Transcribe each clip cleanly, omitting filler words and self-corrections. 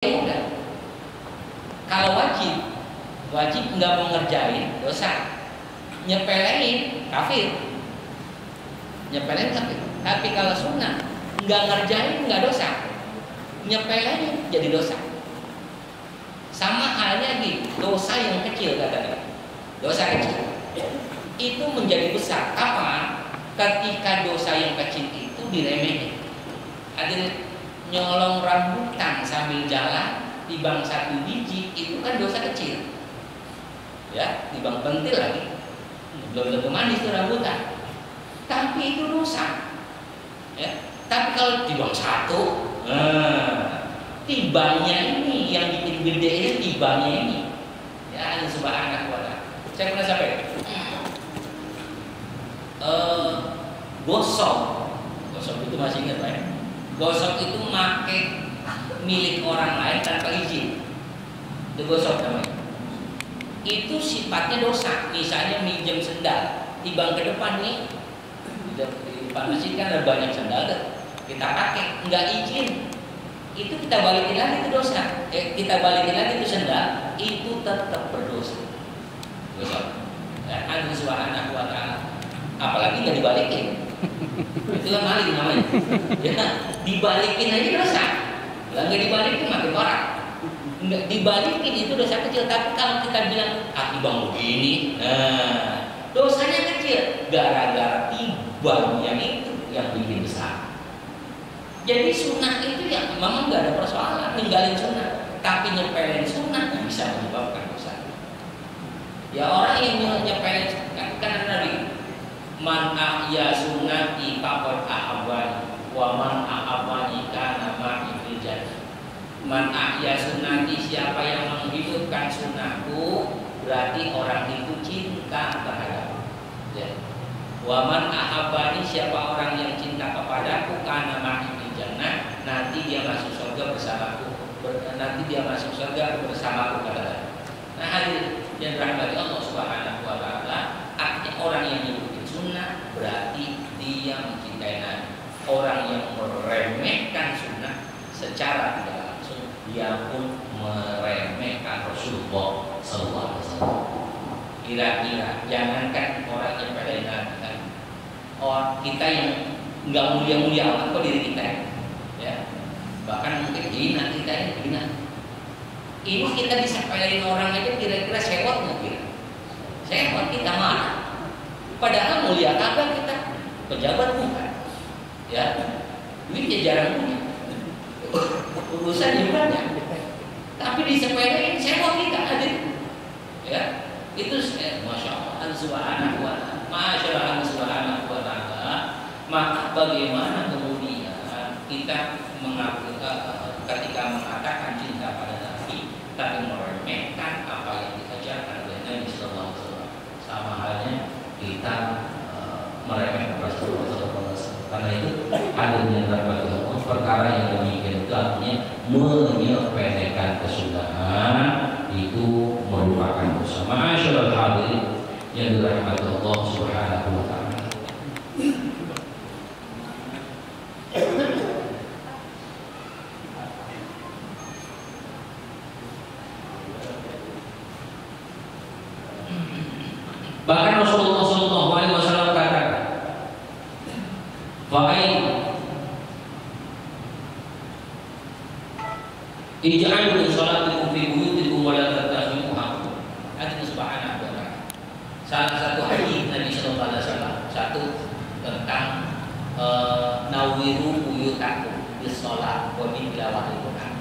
udah. Kalau wajib nggak mau ngerjain dosa, nyepelein kafir, nyepelein kafir. Tapi kalau sunnah nggak ngerjain nggak dosa, nyepelein jadi dosa. Sama halnya di dosa yang kecil katanya, dosa kecil itu menjadi besar kapan? Ketika dosa yang kecil itu diremehin. Ada nyolong rambutan sambil jalan tibang satu biji itu kan dosa kecil, ya tibang pentil lagi belum tentu manis itu rambutan, tapi itu dosa, ya. Tapi kalau tibang satu, tibangnya ini yang bikin gede ini tibangnya ini, ya subhanallah. Saya pernah sampai gosok itu masih ingat Pak ya? Gosok itu make milik orang lain tanpa izin, itu gosok namanya. Itu sifatnya dosa. Misalnya minjem sendal, tibang ke depan nih, di depan masjid kan ada banyak sendal kita pakai, nggak izin, itu kita balikin lagi itu dosa. Kita balikin lagi itu sendal, itu tetap berdosa. Gosok. Allah Subhanahu wa Ta'ala. Apalagi nggak dibalikin. Itulah maling namanya. Ya, dibalikin aja dosa. Lah nggak dibalikin makin parah. Nggak dibalikin itu dosa kecil. Tapi kalau kita bilang tibang begini, dosanya kecil. Gara-gara tibang yang itu yang bikin besar. Jadi sunnah itu ya memang nggak ada persoalan ninggalin sunnah. Tapi nyepelin sunnah yang bisa menyebabkan dosa. Ya orang yang nyepelin kan ada Nabi. Man ahya sunnati faqad ahabbani wa man ahabbani kana ma'i fil jannah. Man ahya sunnati, siapa yang menghidupkan sunnahku berarti orang itu cinta terhadapku. Ya. Wa man ahabbani, siapa orang yang cinta kepadaku kana ma'i fil jannah, nanti dia masuk surga bersamaku. Nanti dia masuk surga bersamaku kata. Nah, hadirin yang dirahmati Allah Subhanahu wa Ta'ala, artinya orang yang sunnah berarti dia mencintai Nabi. Orang yang meremehkan sunnah secara tidak langsung dia pun meremehkan Rasulullah SAW. Kira-kira jangankan orang yang pada Nabi kan, kita yang nggak mulia-mulia amat kok diri kita, ya bahkan mungkin hina kita ini hina. Ini kita disepelein orang aja kira-kira sewot nggak kira? Sewot kita marah. Padahal mulia kagak kita, pejabat bukan, ya, duitnya jarang punya, urusan banyak, tapi disepelein sewa kita ada, ya, itu masya Allah subhanahu wa ta'ala, masya Allah subhanahu wa ta'ala. Maka bagaimana kemudian kita ketika mengatakan cinta pada Nabi, tapi meremehkan apa yang diajarkan oleh Nabi Sallallahu Alaihi Wasallam, sama halnya kita meremehkan Rasulullah SAW. Karena itu hadirnya terhadap Allah, perkara yang demikian itu artinya menyepelekan kesunahan itu merupakan dosa. Ma'asyiral hadirin yang dirahmati Allah Subhanahu wa Ta'ala. Bahkan Rasulullah SAW katakan, "Fa'in ij'alu min salatikum fi buyutikum wa la tattakhidhuha." Hadis subhanahu wa ta'ala. Salah satu hadis Nabi sallallahu alaihi wasallam, satu tentang nawiru buyutakum bis shalah wa bi tilawatil Qur'an.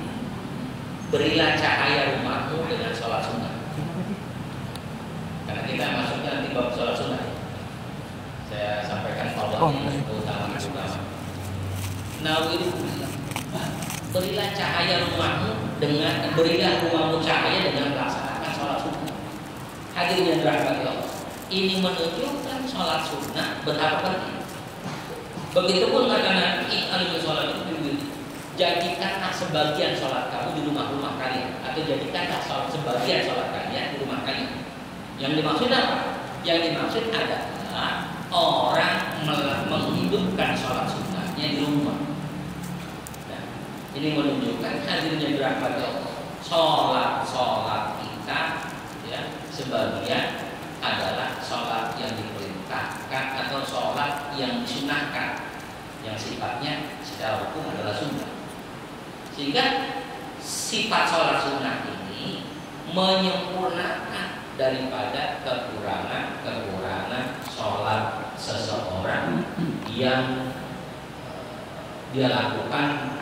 Berilah cahaya rumahmu dengan salat sunnah. Karena kita masuknya nanti bab sholat sunnah. Saya sampaikan fadhilahnya keutamaan utama. Nawiru, berilah cahaya rumahmu dengan cahaya dengan melaksanakan sholat sunnah. Hadirin yang dirahmati Allah, ini menunjukkan sholat sunnah betapa penting. Begitupun kata Nabi, alaihi sholat itu jadikanlah sebagian sholat kamu di rumah-rumah kalian, atau jadikanlah sebagian sholat kalian di rumah kalian. Yang dimaksud apa? Yang dimaksud adalah orang menghidupkan sholat sunnahnya di rumah. Nah, Ini menunjukkan hadirnya dirahmati Allah. Sholat kita ya sebagian adalah sholat yang diperintahkan atau sholat yang disunahkan, yang sifatnya secara hukum adalah sunnah. Sehingga sifat sholat sunnah ini menyempurnakan daripada kekurangan sholat seseorang yang dia lakukan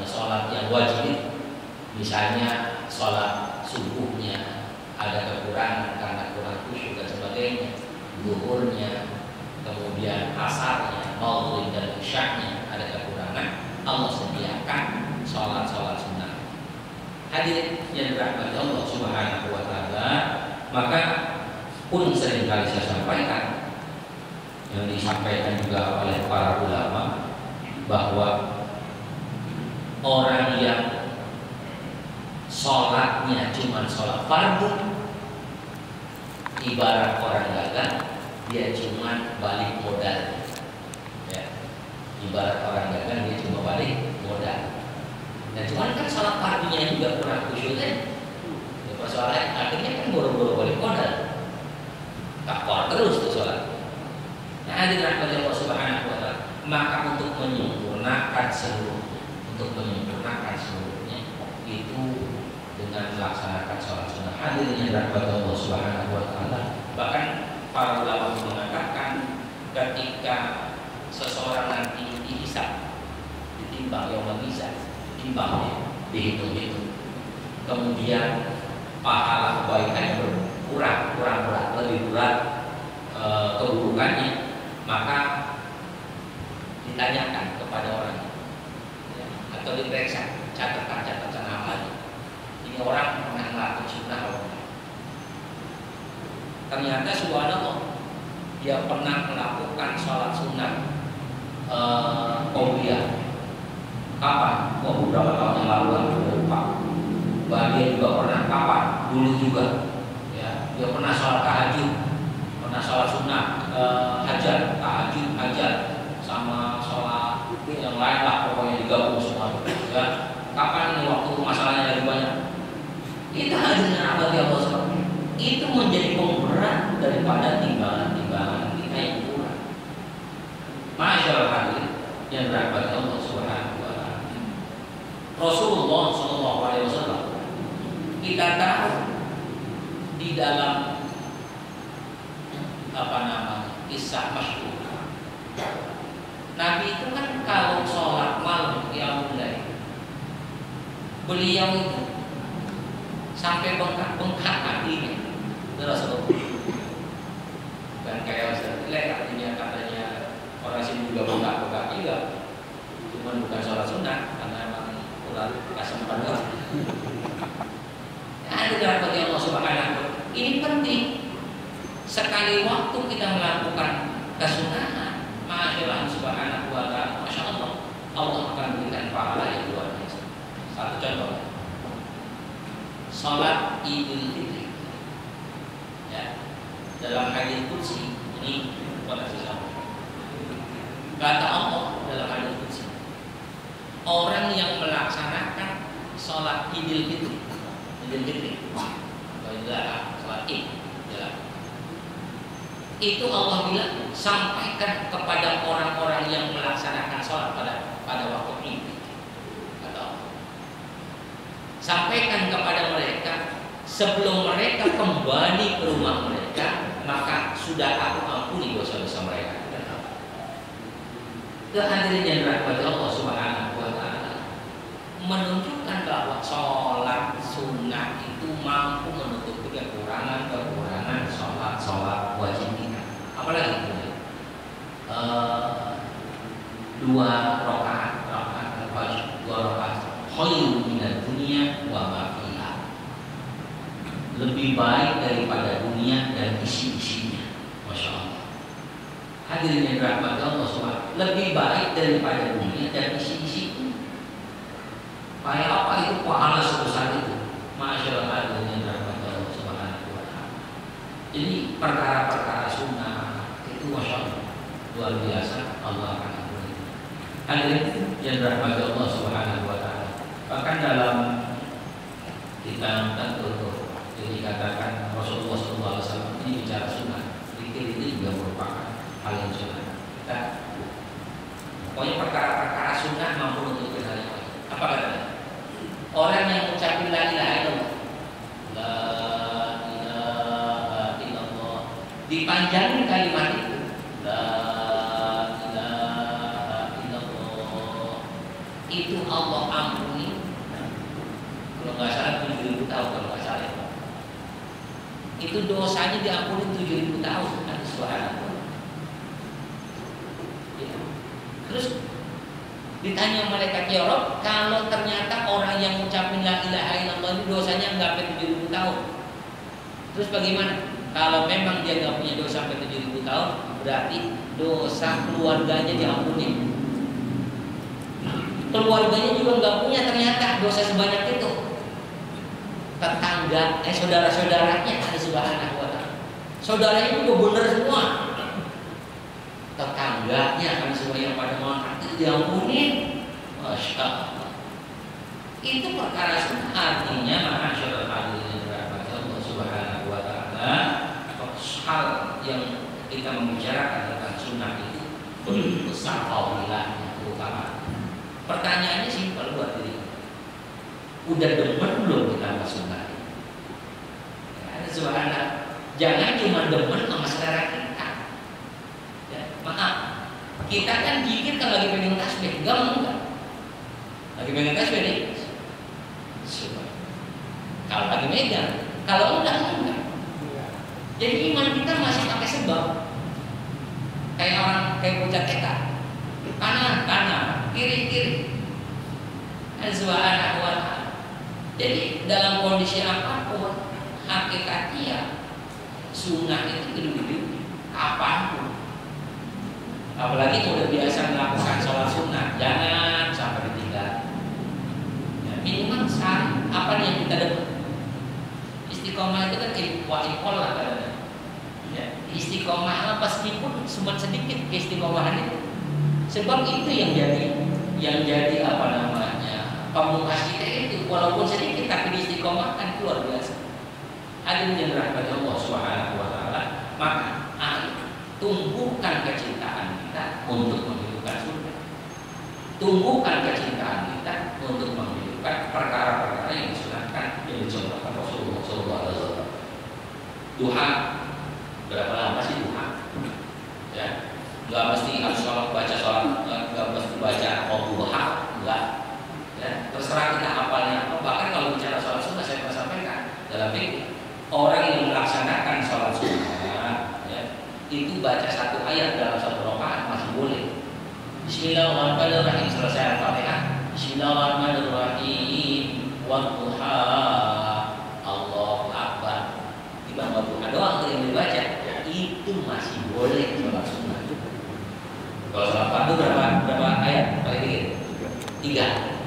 sholat yang wajib, misalnya sholat subuhnya ada kekurangan karena kurang khusyuk dan sebagainya, zuhurnya, kemudian asarnya, maghrib dan isyaknya ada kekurangan, Allah sediakan sholat sunnah. Hadirin yang dirahmati Allah Subhanahu wa taala, maka pun seringkali saya sampaikan, yang disampaikan juga oleh para ulama, bahwa orang yang sholatnya cuma sholat fardu, ibarat orang dagang, dia cuma balik modal. Ya. Ibarat orang dagang, dia cuma balik modal. Dan cuman kan sholat fardunya juga kurang khusyuk kan? Ya, persoalan akhirnya kan boro-boro balik modal. Takwa terus tuh sholat. Nah, hadirin Allah Subhanahu wa taala, maka untuk menyempurnakan seluruhnya itu dengan melaksanakan sholat sunnah. Hadirin yang dirahmati Allah Subhanahu wa taala, bahkan para ulama mengatakan ketika seseorang nanti dihisab, ditimbang yaumul hisab, ditimbang, dihitung-hitung, kemudian pahala kebaikan berkurang berat, lebih berat keburukannya, maka ditanyakan kepada orang ya, atau diperiksa catatan amalnya. Ini orang pernah melakukan sunnah atau enggak? Ternyata subhanallah dia pernah melakukan sholat sunnah qobliyah. Kapan? Beberapa tahun yang lalu lah, lupa. Bagian juga pernah kapan? Dulu juga. Ya, dia pernah sholat tahajud, pernah sholat sunnah hajat, sama sholat yang lain lah, pokoknya digabung semua. Ya, kapan ini waktu masalahnya lagi banyak? Itu hadirnya abadi Allah SWT. Itu menjadi pemberat daripada timbangan kita yang kurang. Masyaallah hadirin yang dirahmati Allah Subhanahu wa taala. Rasulullah sallallahu alaihi wasallam kita tahu di dalam kisah masyhur. Nabi itu kan kalau sholat malam qiyamul lail, beliau itu sampai bengkak hatinya. Rasulullah bukan kayak Ustaz Lek, artinya katanya orang sini juga bengkak juga, cuman bukan sholat sunnah karena emang udah kasih pada. Ada dalam hati Allah Subhanahu. Ini penting. Sekali waktu kita melakukan kesunahan, masyaallah Subhanahu wa taala, masya Allah, Allah akan berikan pahala yang luar biasa. Satu contoh, salat Idul Fitri. Ya, dalam hadis qudsi ini pada sesama. Kata Allah dalam hadis qudsi, orang yang melaksanakan salat Idul Fitri, salat Id, itu Allah bilang sampaikan kepada orang-orang yang melaksanakan sholat pada waktu ini. Kata Allah, sampaikan kepada mereka sebelum mereka kembali ke rumah mereka, maka sudah aku ampuni dosa-dosa mereka. Kehadiran yang dirahmati Allah Subhanahu wa taala menunjukkan bahwa sholat sunnah itu mampu menutupi kekurangan sholat wajib kita. Apalagi dua rakaat al-fajr, khairun minad dunya wa ma fiha, lebih baik daripada dunia dan isi-isinya. Masya Allah. Hadirin yang dirahmati Allah SWT, lebih baik daripada dunia dan isi-isinya. Kayak apa itu pahala sebesar itu? Masya Allah. Hadirin yang dirahmati Allah SWT. Jadi perkara-perkara sunnah itu masya Allah luar biasa, Allah akan ampuni. Hadirin yang dirahmati Allah Subhanahu wa taala. Bahkan dalam kita tentu ini dikatakan Rasulullah SAW ini bicara sunnah. Zikir itu juga merupakan hal yang sunnah. Kita pokoknya perkara-perkara sunnah mampu untuk kita lakukan. Apa katanya? Orang yang mengucapkan la ilaha illallah, la ilaha illallah, dipanjangin kalimat itu, la ilaha illallah, itu Allah ampuni. Kalau nggak salah 7.000 tahun, kalau nggak salah itu dosanya diampuni 7.000 tahun. Subhanallah. Ya. Terus ditanya malaikat ya Rabb, kalau ternyata orang yang mengucapkan la ilaha illallah itu dosanya nggak sampai 7.000 tahun, terus bagaimana? Kalau memang dia nggak punya dosa sampai 7.000 tahun, berarti dosa keluarganya diampuni. Keluarganya juga nggak punya ternyata dosa sebanyak itu. Tetangga, saudara-saudaranya ada Subhanahu wa taala. Saudaranya juga benar semua. Tetangganya kan semua yang pada mau diampuni. Masya Allah. Itu perkara sunnah. Artinya masyaallah hadirin dirahmati Allah Subhanahu wa taala, hal yang kita membicarakan tentang sunnah itu besar fadilahnya, terutama. Pertanyaannya simpel buat diri. Udah demen belum kita sunnah? Ya, subhanallah. Jangan cuma demen sama selera kita. Ya, maaf. Kita kan zikir kalau lagi pegang tasbih, enggak. Lagi pegang tasbih nih. Kalau lagi megang, kalau enggak. Jadi iman kita masih pakai sebab. Kayak bocah TK. Kanan, kiri. Subhanahu wa ta'ala. Jadi dalam kondisi apapun, hakikatnya sunnah itu hidup-hidup apapun. Apalagi kalau udah biasa melakukan sholat sunnah, jangan sampai ditinggal. Ya, minimal sehari apa yang kita dapat. Istiqomah itu kan wa'ikol lah katanya. Ya, istiqomah meskipun cuma sedikit keistiqomahan itu. Sebab itu yang jadi apa namanya pamungkas kita itu, walaupun sedikit tapi istiqomahkan itu luar biasa. Hadirin yang dirahmati Allah Subhanahu wa taala, maka tumbuhkan kecintaan kita untuk menghidupkan surga. Tumbuhkan kecintaan kita untuk menghidupkan perkara-perkara yang disunahkan yang dicontohkan Rasulullah SAW. Duha, berapa lama sih duha? Ya, nggak mesti harus baca sholat, nggak mesti baca duha, enggak. Ya, terserah kita hafalnya apa. Bahkan kalau bicara sholat sunnah, saya pernah sampaikan dalam fikih, orang yang melaksanakan sholat sunnah, ya, itu baca satu ayat dalam satu rakaat masih boleh. Bismillahirrahmanirrahim, selesai Al-Fatihah. Bismillahirrahmanirrahim. Wadduha, Allahu Akbar. Tiba wadduha doang yang dibaca, itu masih boleh sholat sunnah. Kalau sholat fardu berapa ayat paling dikit? 3.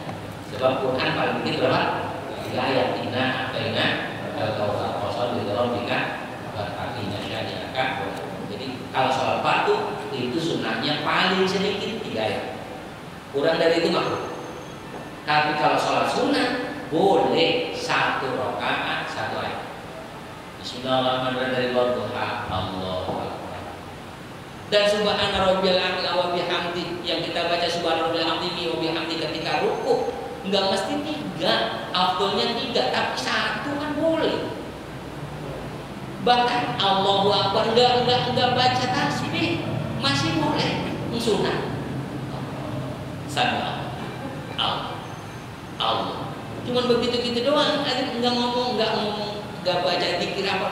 Sebab Quran paling dikit berapa? 3 ayat. Inna ataina al-kautsar qasal bi rabbika artinya syari'aka. Jadi kalau sholat fardu itu sunnahnya paling sedikit 3 ayat. Kurang dari itu mah. Tapi kalau sholat sunnah boleh 1 rakaat 1 ayat. Bismillahirrahmanirrahim dari wadduha, Allahu Akbar. Dan subhana rabbiyal a'la wa bihamdi, yang kita baca subhana rabbiyal azim wa bihamdi ketika rukuk, enggak mesti 3, afdolnya 3, tapi 1 kan boleh. Bahkan Allahu Akbar enggak baca tasbih masih boleh, sunnah. Sama Allah. Cuman begitu-gitu doang, enggak baca zikir apa.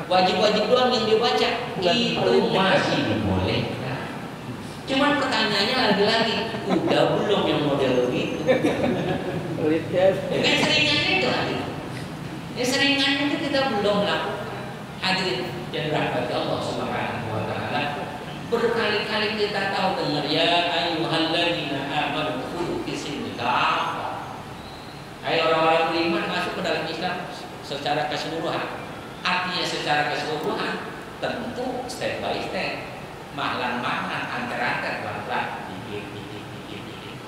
Wajib-wajib doang yang dibaca, itu masih boleh. Cuman pertanyaannya lagi-lagi, udah belum yang model begitu? Kan seringannya itu lagi. Seringannya itu kita belum lakukan. Hadirin yang dirahmati Allah Subhanahu wa taala, berkali-kali kita tahu dengar ya ayyuhalladzina amanu khudhu fi silmi kafah. Hai orang-orang beriman, masuk ke dalam Islam secara keseluruhan. Artinya secara keseluruhan tentu step by step, mahlan-mahlan, antar-antar, pelan-pelan, dikit.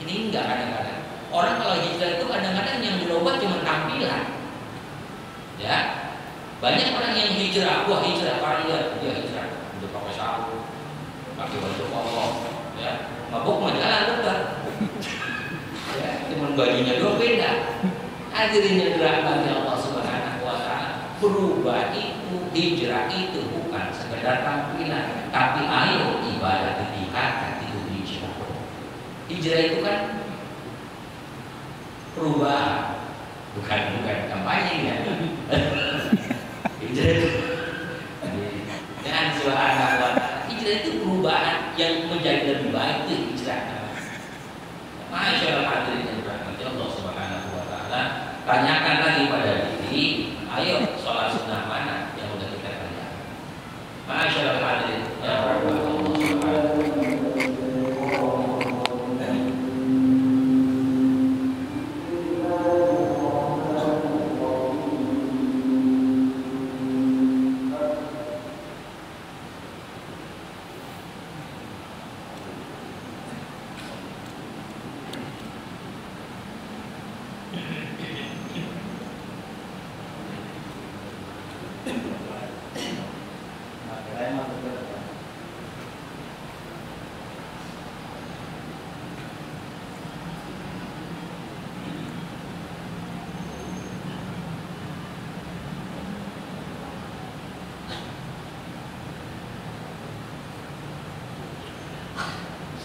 Ini enggak kadang-kadang. Orang kalau hijrah itu kadang-kadang yang berubah cuma tampilan. Ya, banyak orang yang hijrah, wah hijrah, orang lihat dia hijrah, udah pakai sarung, pakai baju koko, ya, mabuk mah jalan lebar, ya, cuma bajunya doang beda. Hadirin yang dirahmati Allah Subhanahu Wa Taala, berubah itu, hijrah itu bukan sekedar tampilan, tapi ayo ibadah ditingkatkan itu hijrah. Hijrah itu kan perubahan, bukan kampanye ya. Hijrah itu dengan Subhanahu wa Ta'ala, hijrah itu perubahan yang menjadi lebih baik, itu hijrah. Masyaallah hadirin yang dirahmati Allah Subhanahu wa Ta'ala, tanyakan lagi pada diri, ayo sholat sunnah mana yang sudah kita kerjakan. Masyaallah hadirin yang dirahmati Allah Subhanahu wa Ta'ala.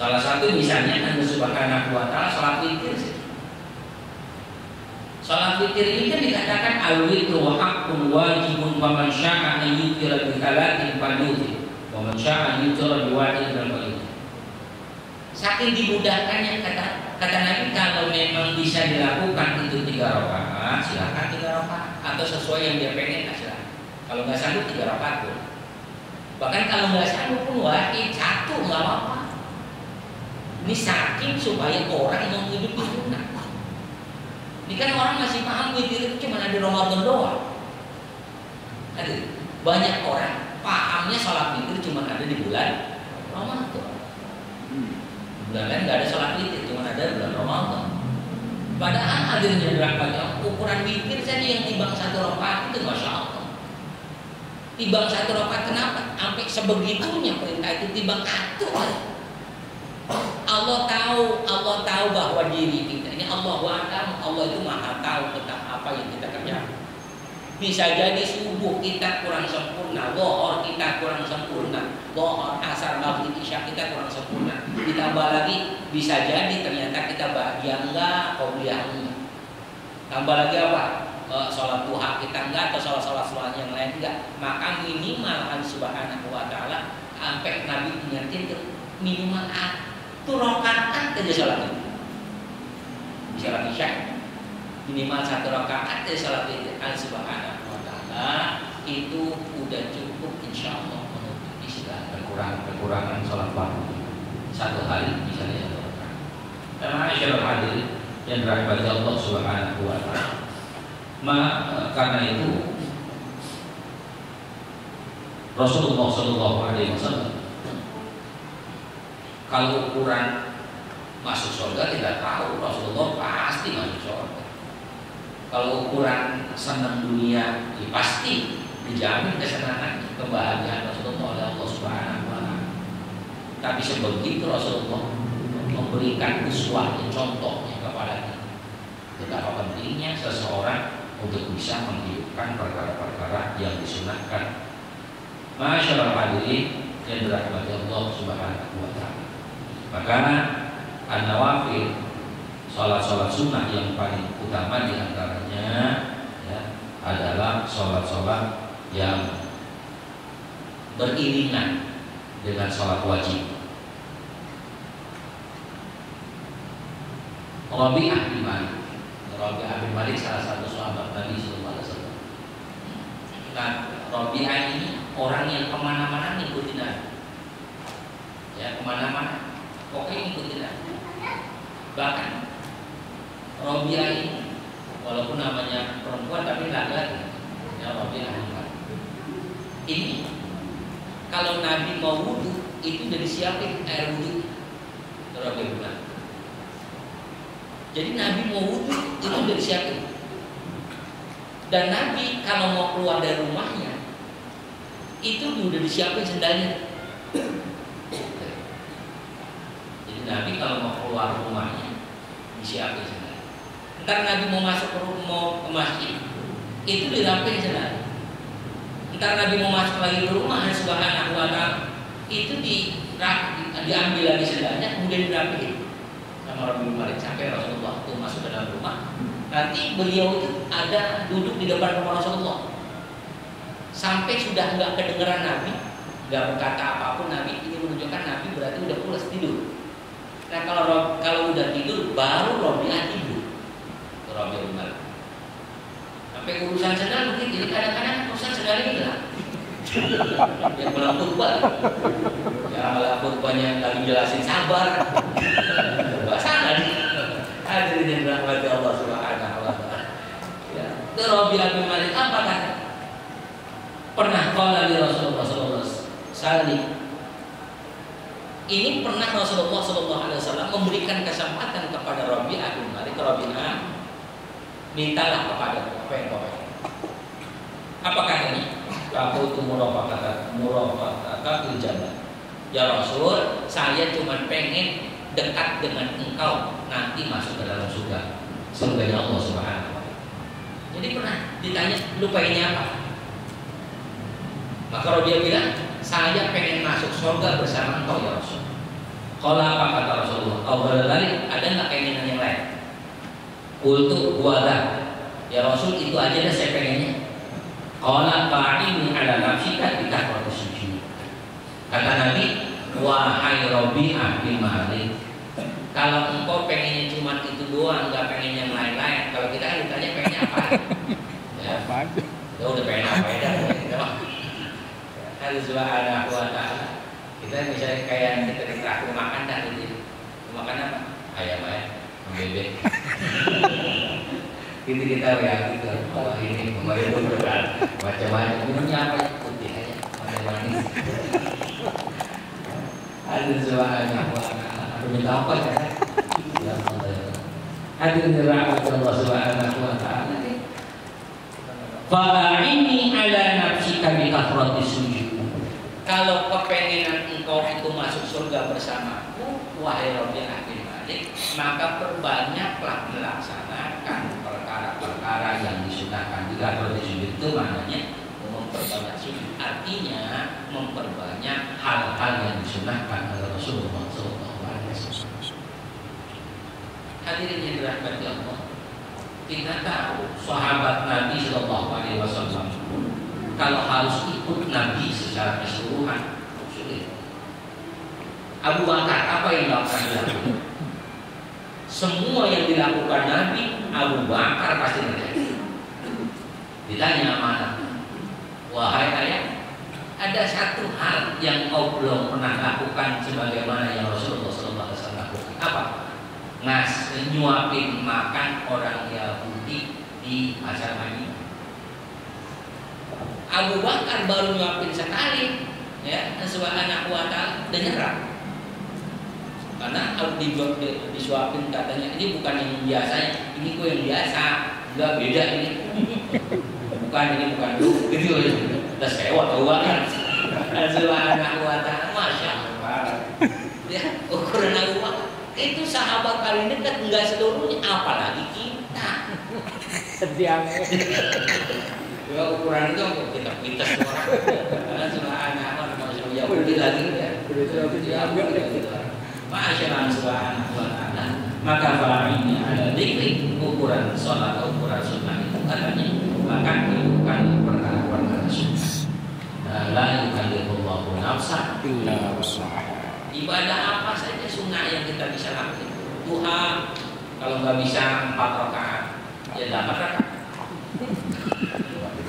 Salah satu misalnya Allah Subhanahu wa Ta'ala sholat witir. Sholat witir ini kan dikatakan al-witru haqqun wajibun wa man syaa'a an yutira bi thalatin falyutir wa man syaa'a an yutira bi wahidin falyutir. Saking dimudahkannya kata Nabi, kalau memang bisa dilakukan itu 3 rakaat, silakan 3 rakaat, atau sesuai yang dia pengen silakan. Kalau nggak sanggup 3 rakaat pun. Bahkan kalau nggak sanggup pun wahid 1 nggak apa-apa. Ini saking supaya orang yang hidup di sunnah. Ini kan orang masih paham witir itu cuma ada Ramadan doang. Banyak orang pahamnya sholat witir cuma ada di bulan Ramadan. Bulan lain nggak ada sholat witir, cuma ada bulan Ramadan. Padahal hadirnya dirahmati ukuran witir saja yang timbang 1 rakaat itu masya Allah. Timbang 1 rakaat kenapa? Sampai sebegitunya perintah itu timbang atur. Allah tahu bahwa diri kita ini Allah itu maha tahu tentang apa yang kita kerjakan. Bisa jadi subuh kita kurang sempurna, zuhur kita kurang sempurna, zuhur, asar, maghrib, isya kita kurang sempurna. Ditambah lagi bisa jadi ternyata kita bahagia enggak, qabliyah enggak. Tambah lagi apa? Sholat duha kita enggak, atau sholat yang lain enggak. Maka minimal Subhanahu wa Ta'ala sampai Nabi ingetin minimal itu rakaat aja sholat isya minimal 1 rakaat aja sholat itu Subhanahu wa Ta'ala, itu udah cukup insya Allah menutupi segala kekurangan sholat fardu. 1 hari misalnya 1 rakaat. Masyaallah hadirin yang dirahmati Allah Subhanahu wa Ta'ala. Karena itu Rasulullah Shallallahu Alaihi Wasallam kalau ukuran masuk surga tidak tahu, Rasulullah pasti masuk surga. Kalau ukuran senang dunia, ya pasti dijamin kesenangan, kebahagiaan Rasulullah oleh Allah Subhanahu wa Ta'ala. Tapi sebegitu Rasulullah memberikan uswahnya, contohnya kepada kita, betapa pentingnya seseorang untuk bisa menghidupkan perkara-perkara yang disunahkan. Masyaallah hadirin yang dirahmati Allah Subhanahu wa Ta'ala. Maka an-nawafil, sholat-sholat sunnah yang paling utama diantaranya ya, adalah sholat-sholat yang beriringan dengan sholat wajib. Rabi'ah bin Malik salah satu sahabat Nabi Sallallahu Alaihi Wasallam. Nah, Rabi'ah ini orang yang kemana-mana ngikutin Nabi. Ya, kemana-mana pokoknya ngikutin Nabi. Bahkan Rabi'ah ini walaupun namanya perempuan tapi laki-laki, ya Rabi'ah ini kalau Nabi mau wudhu itu udah disiapin air wudhu. Rabi'ah Jadi Nabi mau wudhu itu udah disiapin. Dan Nabi kalau mau keluar dari rumahnya itu udah disiapin sendalnya. Jadi Nabi kalau mau keluar rumahnya disiapin sendalnya. Ntar Nabi mau masuk ke rumah, mau ke masjid itu dirapiin sendalnya. Ntar Nabi mau masuk lagi ke rumah Subhanahu wa ta'ala itu diambil lagi sendalnya kemudian dirapiin sama Rabbi Malik sampai Rasulullah itu masuk ke dalam rumah. Nanti beliau itu ada duduk di depan rumah Rasulullah sampai sudah nggak kedengeran Nabi, nggak berkata apapun. Nabi ini menunjukkan Nabi berarti udah pulas tidur. Nah kalau udah tidur baru Rabi'ah tidur. Rabi'ah Malik. Sampai urusan sendal begitu. Jadi kadang-kadang urusan sendal ini lah. Yang malah khutbah, ya malah khutbahnya lagi jelasin sabar. Bahasa nih. Hadirin yang dirahmati Allah Subhanahu wa ta'ala. Ya, itu Rabi'ah bin Malik apa kata? Pernah qala li Rasulullah sallallahu alaihi wasallam. Ini pernah Rasulullah sallallahu alaihi wasallam memberikan kesempatan kepada Rabi'ah bin Malik. Rabi'ah, mintalah kepada apa yang kau pengen. Apa katanya? Aku itu murafaqata ijabah. Ya Rasul, saya cuma pengen dekat dengan engkau nanti masuk ke dalam surga, surganya Allah Subhanahu wa ta'ala. Jadi pernah ditanya, lu pengennya apa? Maka dia bilang, saya pengen masuk surga bersama engkau ya Rasul. Kalau apa kata Rasulullah? Ada nggak keinginan yang lain? Qultu wala. Ya Rasul, itu aja dah saya pengennya. Qala fa'ini ala nafsika bi kathrati sujud. Kata Nabi, wahai Rabi'ah bin Malik, kalau engkau pengennya cuma itu doang, nggak pengen yang lain-lain. Kalau kita kan ditanya pengennya apa? Ya, ya udah pengen apa ya? Harus Subhanahu wa ta'ala. Kita misalnya kayak kita diteraktir makan dah gitu. Makan apa? Ayam bebek. Kita reaksi ke bawah ini, kemarin pun berat, macam-macam. Minumnya apa? Putih aja, manis. Harus Subhanahu wa ta'ala. Minta apa ya? Ya Allah. Hadirin dirahmati Allah Subhanahu wa ta'ala. Fa'ini ala nafsika bi kathrati sujud. Kalau kepengenan engkau itu masuk surga bersamaku, wahai Rabi'ah bin Malik, maka perbanyaklah melaksanakan perkara-perkara yang disunahkan. Di kathrati sujud itu maknanya memperbanyak sujud. Artinya memperbanyak hal-hal yang disunahkan oleh Rasulullah SAW. Hadirin yang dirahmati Allah, kita tahu sahabat Nabi SAW kalau harus ikut Nabi secara keseluruhan sulit. Abu Bakar apa yang dilakukan? Semua yang dilakukan Nabi, Abu Bakar pasti terjadi. Ditanya mana? Wahai ayah, ada satu hal yang kau belum pernah lakukan sebagaimana yang Rasulullah SAW lakukan. Apa? Nyuapin makan orang Yahudi di pasar Madinah. Abu Bakar baru nyuapin sekali, ya, Subhanahu wa ta'ala, dan nyerah. Karena kalau disuapin katanya ini bukan yang biasanya, ini kok yang biasa, enggak beda ini. Bukan ini bukan lu, gitu ya. Udah sewa Abu Bakar. Subhanahu wa ta'ala, masya Allah. Ya, ukuran Abu Bakar. Itu sahabat paling dekat, enggak seluruhnya, apalagi kita. Sedang. Ya ukuran itu kita semua. Subhanahu wa ta'ala, ya udah lagi ya. Masya Allah Subhanahu wa ta'ala. Maka fa'ini ada dikri ukuran sholat, ukuran sunnah itu katanya maka bukan perkara-perkara sunnah. La yukallifullahu nafsan illa wus'aha. Ibadah apa saja sunnah yang kita bisa lakukan. Duha kalau nggak bisa 4 rakaat ya 8 rakaat.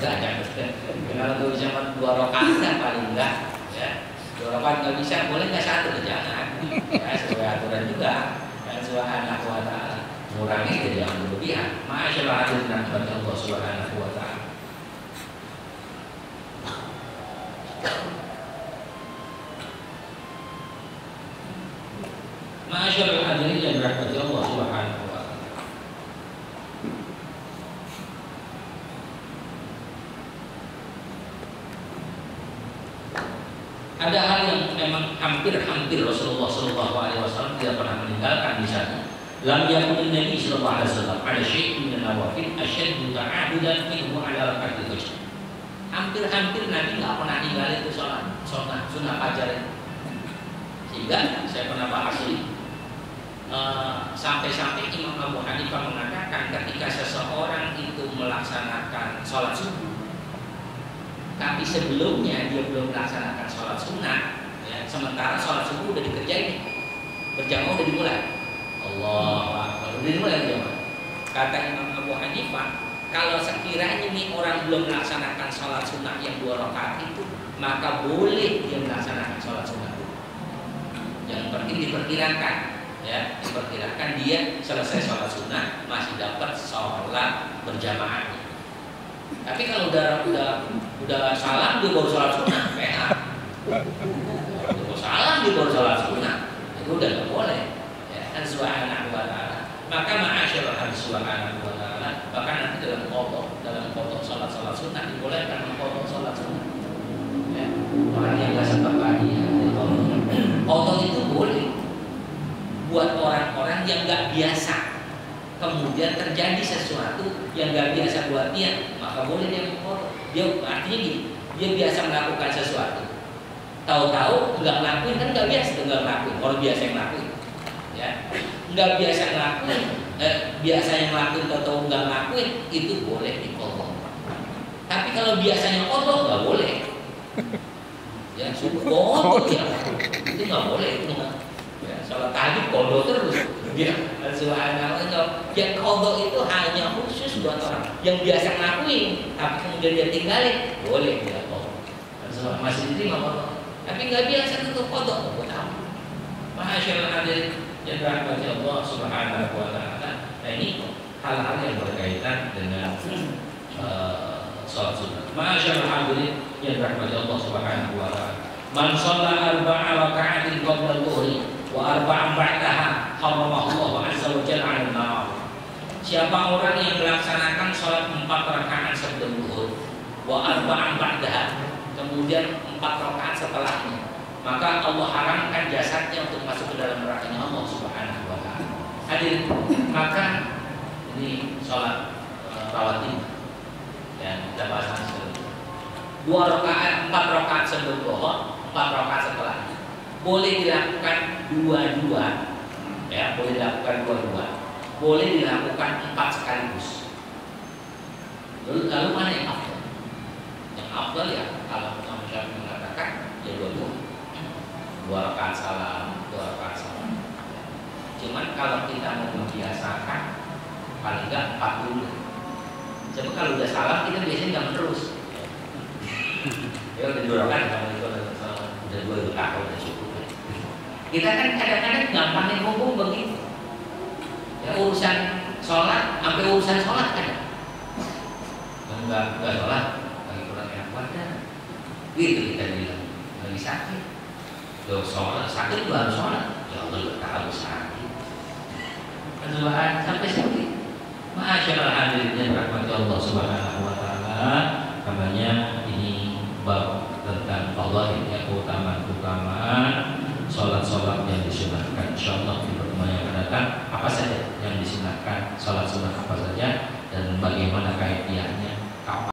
Kalau tuh bisa 2 rakaat paling enggak ya. 2 rakaat nggak bisa, boleh nggak 1? Jangan. Ya, sesuai aturan juga. Dan Subhanahu wa ta'ala mengurangi dari yang berlebihan. Masyaallah hadirin rahmati Allah Subhanahu wa ta'ala. Masyaallah hadirin yang dirahmati Allah Subhanahu wa ta'ala. Ada hal yang memang hampir Rasulullah SAW tidak pernah meninggalkan, misalnya lam yakun Nabi sallallahu alaihi wasallam ada syai'un min nawafil asyaddu ta'abudan minhu ala rakatil fajr. Hampir Nabi nggak pernah ninggalin itu sholat sunnah fajar itu. Sehingga saya pernah bahas ini sampai-sampai Imam Abu Hanifah mengatakan ketika seseorang itu melaksanakan sholat subuh, tapi sebelumnya dia belum melaksanakan sholat sunnah, ya, sementara sholat subuh udah dikerjain, berjamaah udah dimulai. Allahu Akbar, udah dimulai berjamaah. Kata Imam Abu Hanifah, kalau sekiranya nih orang belum melaksanakan sholat sunnah yang 2 rakaat itu, maka boleh dia melaksanakan sholat sunnah. Yang penting diperkirakan, ya, diperkirakan dia selesai sholat sunnah masih dapat sholat berjamaah. Tapi kalau udah salam dia baru sholat sunnah, PA. Udah salam dia baru sholat sunnah, itu udah nggak boleh. Ya, kan subhanahu wa ta'ala. Maka ma'asyarul hadis subhanahu wa ta'ala. Bahkan nanti dalam kodok sholat sunnah dibolehkan mengkodok sholat sunnah. Ya, orang yang nggak sempat lagi ya, kodok itu boleh buat orang-orang yang nggak biasa. Kemudian terjadi sesuatu yang nggak biasa buat dia, maka boleh dia mengkodok. Dia artinya gini, dia biasa melakukan sesuatu, tahu-tahu nggak ngelakuin, kan nggak biasa nggak ngelakuin. Orang biasa yang ngelakuin, ya, nggak biasa ngelakuin, biasa yang ngelakuin tahu-tahu nggak ngelakuin, itu boleh dikodok. Tapi kalau biasanya kodok nggak boleh, ya suruh kodok ya, itu nggak boleh, itu nggak. Ya, sholat tahajud kodok terus. Ya, subhanallah. Yang kodok itu hanya khusus buat orang yang biasa ngelakuin, tapi kemudian dia tinggalin, boleh dia kodok. Masih diterima kodok. Tapi nggak biasa tutup kodok, buat apa? Masyaallah hadirin yang dirahmati Allah Subhanahu wa taala. Nah, ini hal-hal yang berkaitan dengan sholat sunnah. Masyaallah hadirin yang dirahmati Allah Subhanahu wa taala. Man shalla arba'a raka'atin qabla dhuhri wa arba'an ba'daha haramahullahu azza wa jalla 'alan nar. Siapa orang yang melaksanakan sholat 4 rakaat sebelum zuhur wa arba'an ba'daha, kemudian 4 rakaat setelahnya, maka Allah haramkan jasadnya untuk masuk ke dalam nerakanya Allah Subhanahu wa taala. Hadirin, maka ini sholat rawatib ya, kita bahas sebelum 2 rakaat, 4 rakaat sebelum zuhur, 4 rakaat setelahnya. Boleh dilakukan dua-dua, ya, boleh dilakukan dua-dua, boleh dilakukan 4 sekaligus. Lalu mana yang afdal? Yang afdal ya, kalau Imam Syafi'i mengatakan ya dua-dua, 2 rakaat salam, 2 rakaat salam. Cuman kalau kita mau membiasakan, paling enggak 4 dulu. Coba kalau udah salam kita biasanya nggak terus. Ya udah 2 rakaat, kalau itu udah 2 rakaat udah cukup. Kita kan kadang-kadang gampang ngomong begitu. Ya, urusan sholat, sampai urusan sholat kan? Enggak sholat, lagi kurang enak badan. Gitu kita bilang, lagi sakit. Loh, sholat, sakit juga harus sholat. Ya Allah, kita harus sakit. Keduaan sampai sakit. Masyaallah hadirin yang dirahmati Allah Subhanahu wa taala. Namanya ini bab tentang Allah ya, keutamaan sholat-sholat yang disunahkan. Insyaallah di pertemuan yang akan datang apa saja yang disunahkan, sholat sunnah apa saja dan bagaimana kaifiahnya